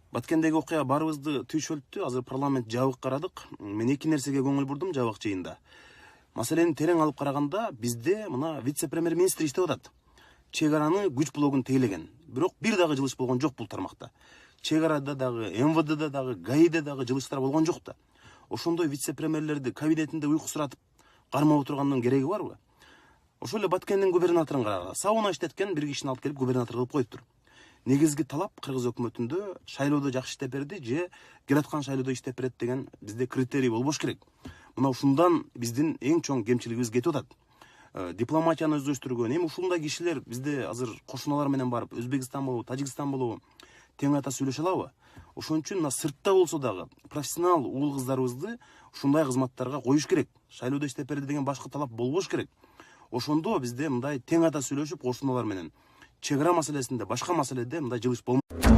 Баткендеги окуя баарыбызды түйшөлттү. Азыр парламент жабык карадык. Мен эки нерсеге көңүл бурдум жабык жыйында. Маселени терең алып караганда, бизде мына вице-премьер-министр иштеп атат. Чек араны күч блогун тейлеген. Бирок бир дагы жылыш болгон жок бул тармакта. Чек арада дагы, МВДда дагы, ГАИде дагы жылыштар болгон жок да. Ошондой вице-премьерлерди кабинетинде уйкусуратып кармап отургандын кереги барбы? Ошол эле Баткендин губернаторун карагыла. Сабына иштеткен бир кишини алып келип губернатор кылып коюптур. Негизги талап кыргыз өкмөтүндө шайлоодо жакшы иштеп берди же келаткан шайлоодо иштеп берет деген бизде критерий болбош керек. Мына ушундан биздин эң чоң кемчилигибиз кетип атат. Дипломатияны өздөштүргөн, эми ушундай кишилер бизде азыр кошуналар менен барып, Өзбекстан болобу, Тажикстан болобу тең ата сүйлөшө алабы? Ошон үчүн мына сыртта болсо дагы профессионал уул кыздарыбызды ушундай кызматтарга коюш керек. Шайлоодо иштеп берди деген башка талап болбош керек. Ошондо бизде мындай тең ата сүйлөшүп кошуналар менен чек ара маселесинде, башка маселеде мындай жылыш болмойт.